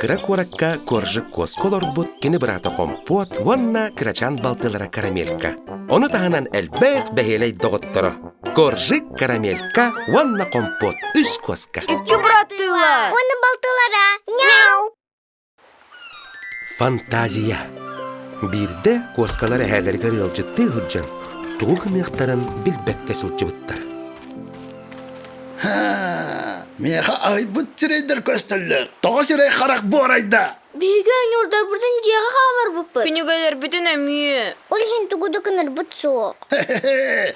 Кырак варакка коржик косколор бут, кини брата компот, ванна крачан балтылара карамелька. Оны таханан әлбәт бәһелей доғыттыра. Коржик карамелька, ванна компот, үс коска. Үкі братылар. Оны балтылара. Няу. Фантазия. Бирде коскалар әһәләргә рылжытты хүджан. Тугын яқтарын билбәккә сылчыбыттар. Меха ай бұттырайдар көстілі. Тоғысырай қарақ борайда. Бейген юрда бірден жеға қавар бұппы. Күнігелер бүтін әмі. Ол хен тугуды кыныр бұт соқ.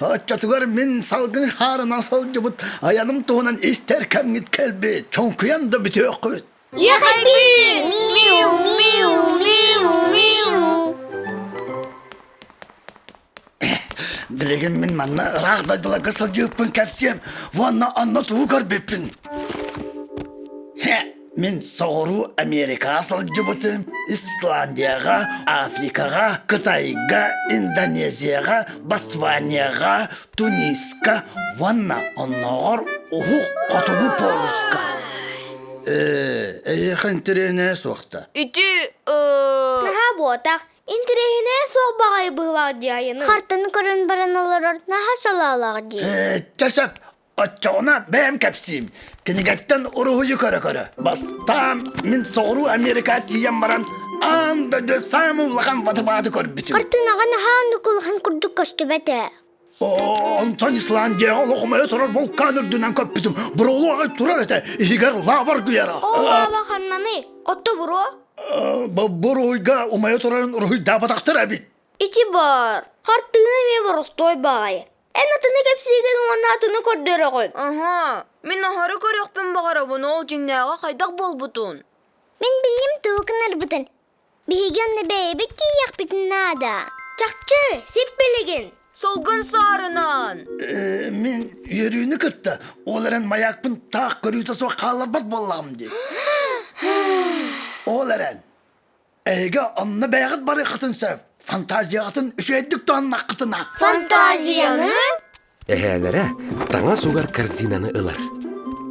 Атчатығар мен салғын харынан салжы бұт. Аяным туғынан істер кәмгет кәлбе. Чонкуян да біте өққыт. Яхайбин! Миу, миу, миу, миу. Білеген мен манна рағдайдыларға салжыппын кәпсем. Ванна анна туғар беппін. Мен соғыру Америка салжы бұтым. Исландияға, Африкаға, Қытайға, Индонезияға, Басванияға, Туниска. Ванна аннағар ұғық қатығы полыска. Эйхан тирене соқта. Үті... Наха ботақ. Интерегіне соқ бағай бұғақ дейіні. Қартын көрін баран оларыр. Наха салалағы дейі. Часап, отчауна бәм кәпсім. Кенегеттен ұрығы көрі. Бастан мен соғыру Америка тиен баран. Анда дөз самылаған батыбаты көріп бітім. Қартын аған хаанды құлған күрдік көсті бәті. Антон Исландия олықымайы тұрар волкан үрдінен көп бітім. Бұролу ағай тұрар әті, егер лавар күяра. Оға бақаннаны. Отты бұро? Бұр ойға умайы тұрарын ұрғый дабатақтыр әбит. Ити бар. Қартыны ме бар ұстой бағай. Ән атыны кәпсеген оны атыны көрдері қойн. Аха, мен ағары көрекпен бағара бұны ол жеңнәға қайдақ бол бұтын. Мен білім тұғыныр бұтын. Бейгенді бәйі бітті яқ бітін нада. Чақчы, сеп білеген. Солғын сарынан. Мен үйерүйіні күтті. Оларын маякпын тақ көрүйті соқ қалар бат болағым де. Оларын. Әйге анны бәйғыт бары қытын сөп. Фантазия қытын үшейдік туанна қытына. Фантазияны? Әһәләрә таңа сугар корзинаны ылар.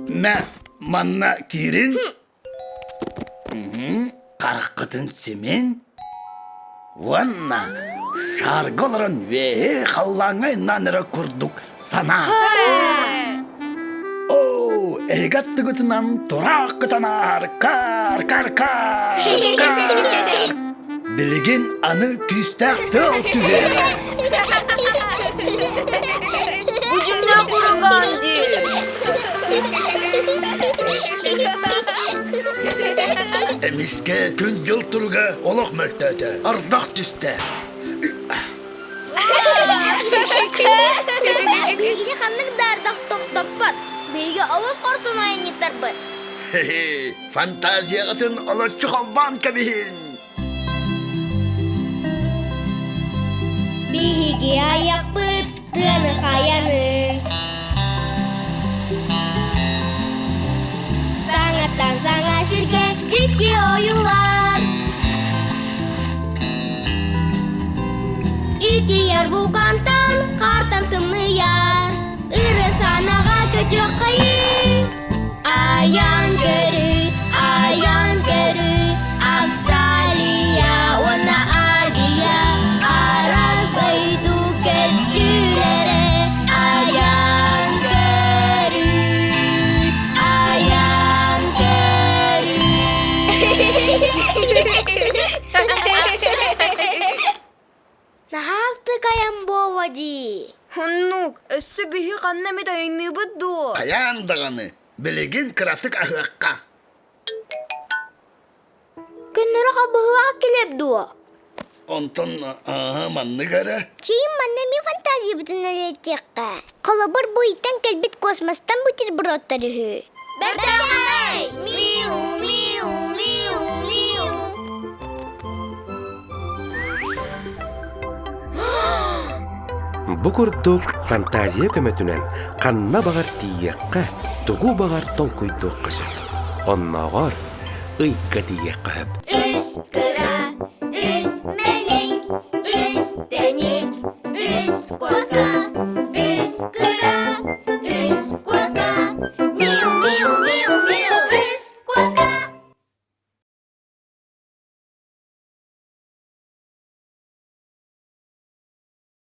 Мен манна кирин. Қарық қытын семен. Ванна шарғылырын ве қаллаңай наныры күрдік сана. О, әйгатты күтінан тұрақ күтінар. Кар. Білген аны күстәқ тұл түзер. Бұл жеңнә құрыған де. Әмеске күн жыл тұрға олық мөлтәті. Ардақ түсті. Бейгіне қанның дардақ тоқтап бат. Бейге алыс қорсын айын еттер бұд. Фантазия қытын олатшы қалбан кәбейін. Бейге аяқ бұд, тыны қаяны. Саңаттан саңа сірге жекке ойылар. Итияр вулкантан қартан тымыяр. Үрі санаға көтек қайын. Аян көрі, Австралия, оны Азия. Араз байды көстілері. Аян көрі. Нахасты каян бовади. Хоннук, өссі бейі қанна медайны бұдду. Қаяндығаны білеген кіратық ағыққа. Күннері қабығыға келеп дуа. Онтын манны кәрі. Чейін манна мен фантазия бұтын әлетекқа. Қолабыр бұйттан кәлбет космостан бұтыр бұроттары хүй. Бәтәғай! Миу, миу, миу, миу. Бу курдук фантазия көмөтүнен канна багар тиекка, тугу багар толкуйдук кысып. Оннагар ыйка тиекка. Үстіра